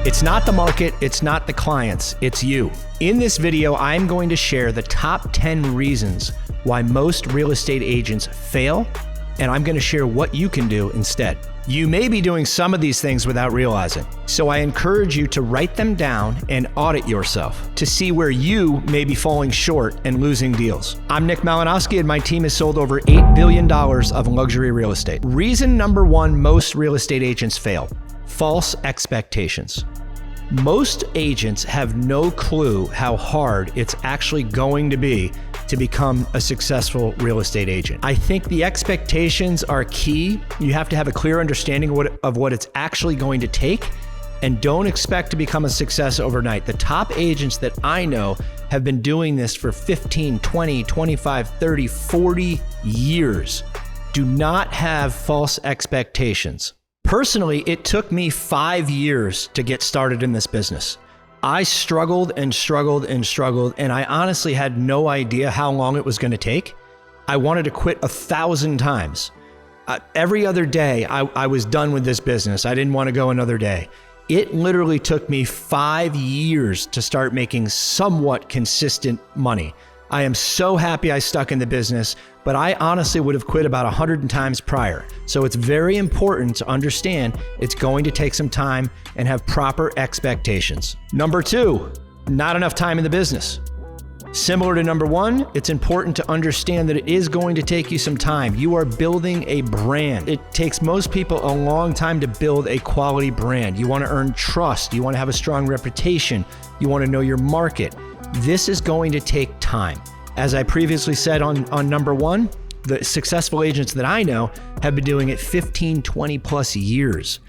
It's not the market, it's not the clients, it's you. In this video, I'm going to share the top 10 reasons why most real estate agents fail, and I'm going to share what you can do instead. You may be doing some of these things without realizing, so I encourage you to write them down and audit yourself to see where you may be falling short and losing deals. I'm Nick Malinosky, and my team has sold over $8 billion of luxury real estate. Reason number one most real estate agents fail: false expectations. Most agents have no clue how hard it's actually going to be to become a successful real estate agent. I think the expectations are key. You have to have a clear understanding of what it's actually going to take, and don't expect to become a success overnight. The top agents that I know have been doing this for 15, 20, 25, 30, 40 years. Do not have false expectations. Personally, it took me 5 years to get started in this business. I struggled and struggled and struggled, and I honestly had no idea how long it was going to take. I wanted to quit 1,000 times. Every other day, I was done with this business. I didn't want to go another day. It literally took me 5 years to start making somewhat consistent money. I am so happy I stuck in the business, but I honestly would have quit about 100 times prior. So it's very important to understand it's going to take some time and have proper expectations. Number two, not enough time in the business. Similar to number one, it's important to understand that it is going to take you some time. You are building a brand. It takes most people a long time to build a quality brand. You want to earn trust. You want to have a strong reputation. You want to know your market. This is going to take time. As I previously said on number one, the successful agents that I know have been doing it 15, 20 plus years.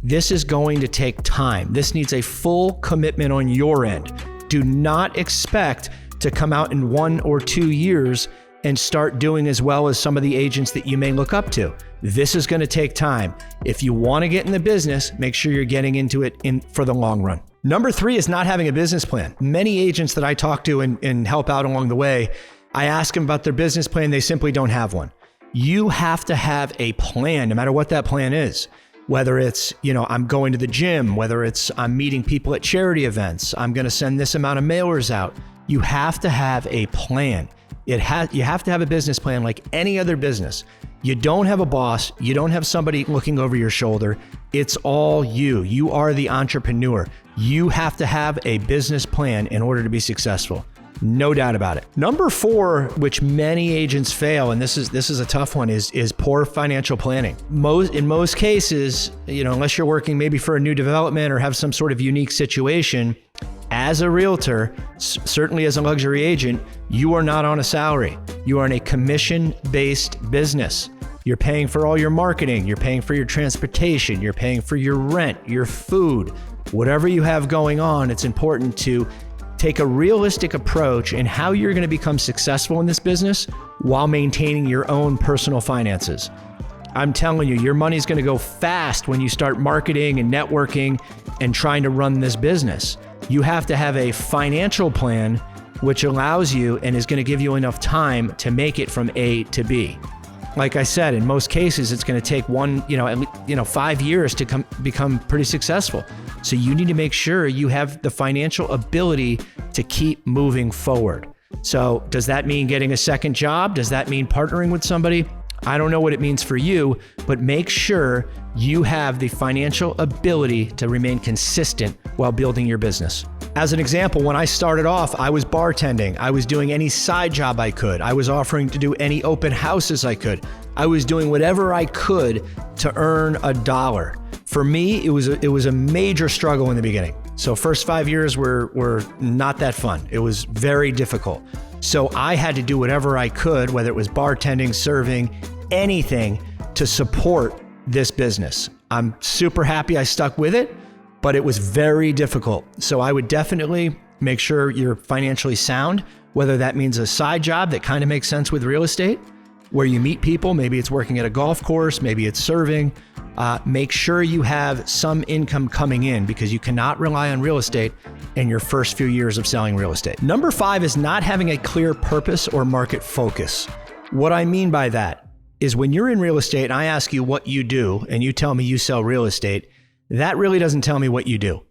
This is going to take time. This needs a full commitment on your end. Do not expect to come out in 1 or 2 years and start doing as well as some of the agents that you may look up to. This is going to take time. If you want to get in the business, make sure you're getting into it for the long run. Number three is not having a business plan. Many agents that I talk to and help out along the way, I ask them about their business plan. They simply don't have one. You have to have a plan, no matter what that plan is. Whether it's, I'm going to the gym, whether it's I'm meeting people at charity events, I'm going to send this amount of mailers out. You have to have a plan. You have to have a business plan like any other business. You don't have a boss. You don't have somebody looking over your shoulder. It's all you. You are the entrepreneur. You have to have a business plan in order to be successful. No doubt about it. Number four, which many agents fail, and this is a tough one, is poor financial planning. In most cases, unless you're working maybe for a new development or have some sort of unique situation, as a realtor, certainly as a luxury agent, you are not on a salary. You are in a commission-based business. You're paying for all your marketing. You're paying for your transportation. You're paying for your rent, your food. Whatever you have going on, it's important to take a realistic approach in how you're going to become successful in this business while maintaining your own personal finances. I'm telling you, your money's going to go fast when you start marketing and networking and trying to run this business. You have to have a financial plan which allows you and is going to give you enough time to make it from A to B. Like I said, in most cases, it's going to take 5 years to become pretty successful. So you need to make sure you have the financial ability to keep moving forward. So does that mean getting a second job? Does that mean partnering with somebody? I don't know what it means for you, but make sure you have the financial ability to remain consistent while building your business. As an example, when I started off, I was bartending. I was doing any side job I could. I was offering to do any open houses I could. I was doing whatever I could to earn $1. For me, it was a major struggle in the beginning. So first 5 years were not that fun. It was very difficult. So I had to do whatever I could, whether it was bartending, serving, anything to support this business. I'm super happy I stuck with it, but it was very difficult. So I would definitely make sure you're financially sound, whether that means a side job that kind of makes sense with real estate, where you meet people, maybe it's working at a golf course, maybe it's serving. Make sure you have some income coming in because you cannot rely on real estate in your first few years of selling real estate. Number five is not having a clear purpose or market focus. What I mean by that is when you're in real estate and I ask you what you do and you tell me you sell real estate, that really doesn't tell me what you do.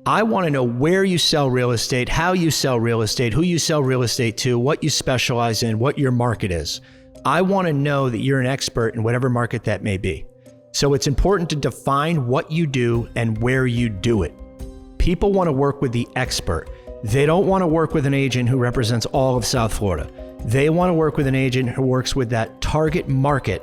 I want to know where you sell real estate, how you sell real estate, who you sell real estate to, what you specialize in, what your market is. I want to know that you're an expert in whatever market that may be. So it's important to define what you do and where you do it. People want to work with the expert. They don't want to work with an agent who represents all of South Florida. They want to work with an agent who works with that target market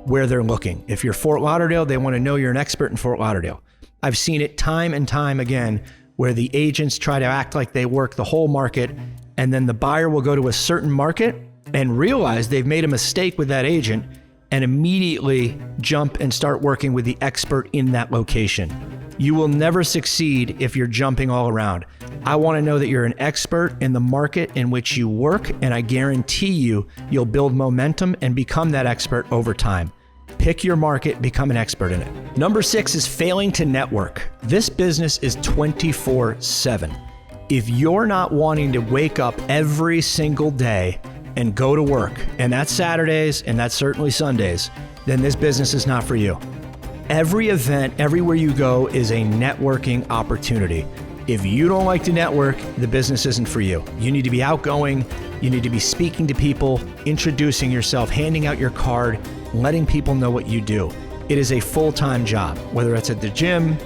where they're looking. If you're Fort Lauderdale, they want to know you're an expert in Fort Lauderdale. I've seen it time and time again where the agents try to act like they work the whole market, and then the buyer will go to a certain market and realize they've made a mistake with that agent and immediately jump and start working with the expert in that location. You will never succeed if you're jumping all around. I want to know that you're an expert in the market in which you work, and I guarantee you'll build momentum and become that expert over time. Pick your market, become an expert in it. Number 6 is failing to network. This business is 24/7. If you're not wanting to wake up every single day and go to work, and that's Saturdays and that's certainly Sundays, then this business is not for you. Every event, everywhere you go is a networking opportunity. If you don't like to network, the business isn't for you. You need to be outgoing. You need to be speaking to people, introducing yourself, handing out your card, letting people know what you do. It is a full-time job, whether it's at the gym,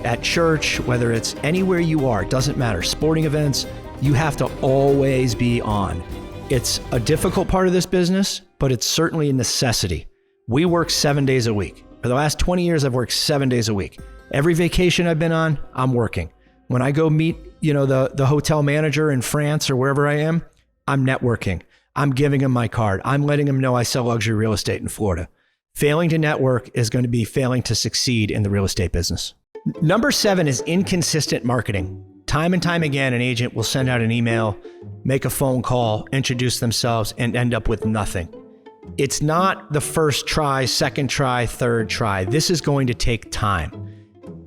at church, whether it's anywhere you are, it doesn't matter. Sporting events, you have to always be on. It's a difficult part of this business, but it's certainly a necessity. We work 7 days a week. For the last 20 years, I've worked 7 days a week. Every vacation I've been on, I'm working. When I go meet, the hotel manager in France or wherever I am, I'm networking. I'm giving him my card. I'm letting him know I sell luxury real estate in Florida. Failing to network is going to be failing to succeed in the real estate business. Number 7 is inconsistent marketing. Time and time again, an agent will send out an email, make a phone call, introduce themselves, and end up with nothing. It's not the first try, second try, third try. This is going to take time.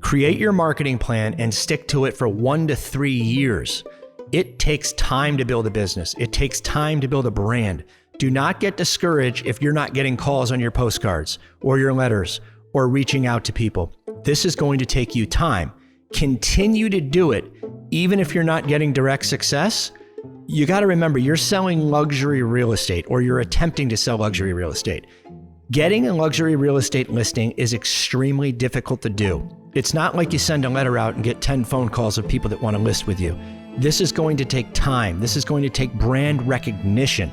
Create your marketing plan and stick to it for 1 to 3 years. It takes time to build a business. It takes time to build a brand. Do not get discouraged if you're not getting calls on your postcards or your letters or reaching out to people. This is going to take you time. Continue to do it. Even if you're not getting direct success, you got to remember you're selling luxury real estate, or you're attempting to sell luxury real estate. Getting a luxury real estate listing is extremely difficult to do. It's not like you send a letter out and get 10 phone calls of people that want to list with you. This is going to take time. This is going to take brand recognition.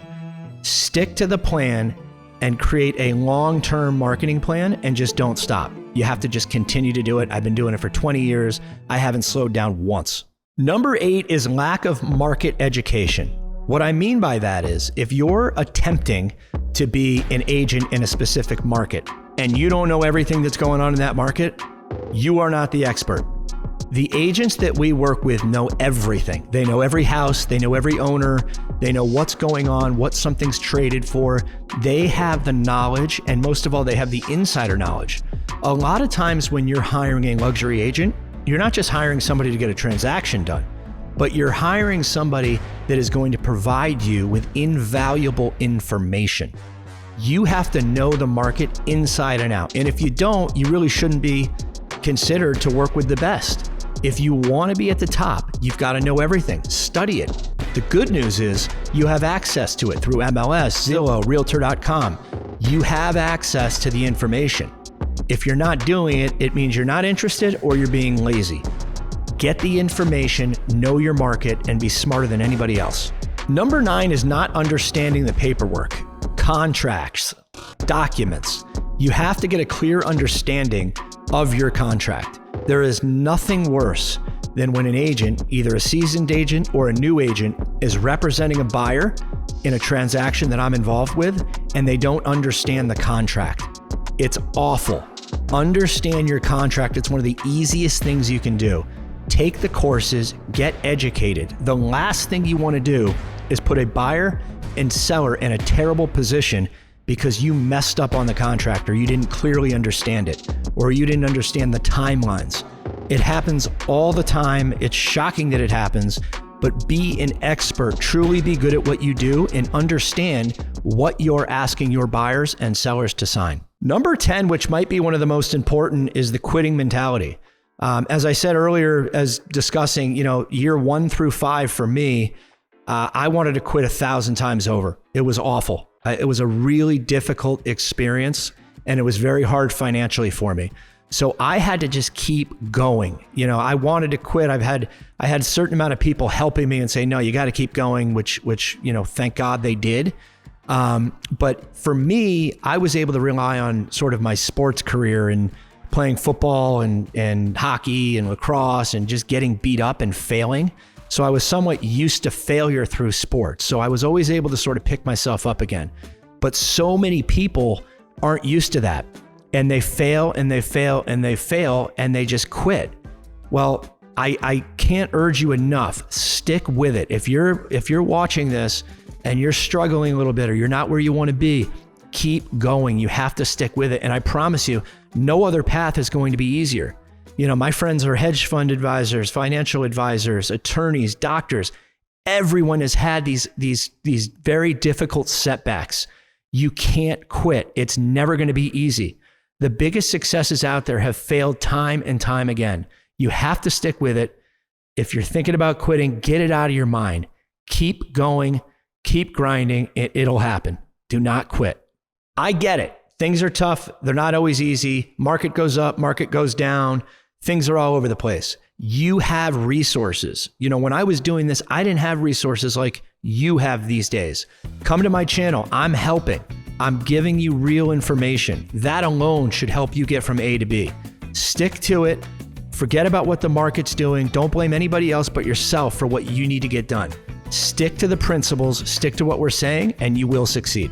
Stick to the plan and create a long-term marketing plan, and just don't stop. You have to just continue to do it. I've been doing it for 20 years. I haven't slowed down once. Number 8 is lack of market education. What I mean by that is, if you're attempting to be an agent in a specific market and you don't know everything that's going on in that market, you are not the expert. The agents that we work with know everything. They know every house, they know every owner, they know what's going on, what something's traded for. They have the knowledge, and most of all, they have the insider knowledge. A lot of times when you're hiring a luxury agent, you're not just hiring somebody to get a transaction done, but you're hiring somebody that is going to provide you with invaluable information. You have to know the market inside and out. And if you don't, you really shouldn't be considered to work with the best. If you want to be at the top, you've got to know everything. Study it. The good news is you have access to it through MLS, Zillow, Realtor.com. You have access to the information. If you're not doing it, it means you're not interested or you're being lazy. Get the information, know your market, and be smarter than anybody else. Number 9 is not understanding the paperwork, contracts, documents. You have to get a clear understanding of your contract. There is nothing worse than when an agent, either a seasoned agent or a new agent, is representing a buyer in a transaction that I'm involved with, and they don't understand the contract. It's awful. Understand your contract. It's one of the easiest things you can do. Take the courses, get educated. The last thing you want to do is put a buyer and seller in a terrible position because you messed up on the contract, or you didn't clearly understand it, or you didn't understand the timelines. It happens all the time. It's shocking that it happens, but be an expert. Truly be good at what you do and understand what you're asking your buyers and sellers to sign. Number 10, which might be one of the most important, is the quitting mentality. As I said earlier, as discussing, year 1 through 5 for me, I wanted to quit 1,000 times over. It was awful. It was a really difficult experience, and it was very hard financially for me. So I had to just keep going. I wanted to quit. I had a certain amount of people helping me and say, no, you got to keep going, which, thank God they did. But for me, I was able to rely on sort of my sports career and playing football and hockey and lacrosse and just getting beat up and failing. So I was somewhat used to failure through sports. So I was always able to sort of pick myself up again. But so many people aren't used to that. And they fail and they fail and they fail and they just quit. Well, I can't urge you enough. Stick with it. If you're watching this and you're struggling a little bit or you're not where you want to be, keep going. You have to stick with it. And I promise you, no other path is going to be easier. My friends are hedge fund advisors, financial advisors, attorneys, doctors. Everyone has had these very difficult setbacks. You can't quit. It's never going to be easy. The biggest successes out there have failed time and time again. You have to stick with it. If you're thinking about quitting, get it out of your mind. Keep going, keep grinding. It'll happen. Do not quit. I get it. Things are tough. They're not always easy. Market goes up, market goes down. Things are all over the place. You have resources. When I was doing this, I didn't have resources like you have these days. Come to my channel. I'm helping. I'm giving you real information. That alone should help you get from A to B. Stick to it. Forget about what the market's doing. Don't blame anybody else but yourself for what you need to get done. Stick to the principles, stick to what we're saying, and you will succeed.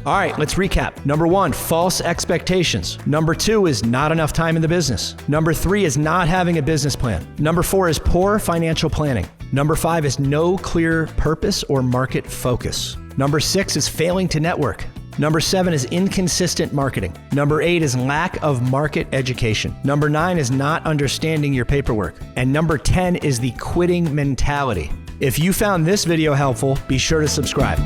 All right, let's recap. Number 1, false expectations. Number 2 is not enough time in the business. Number 3 is not having a business plan. Number 4 is poor financial planning. Number 5 is no clear purpose or market focus. Number 6 is failing to network. Number 7 is inconsistent marketing. Number 8 is lack of market education. Number 9 is not understanding your paperwork. And number 10 is the quitting mentality. If you found this video helpful, be sure to subscribe.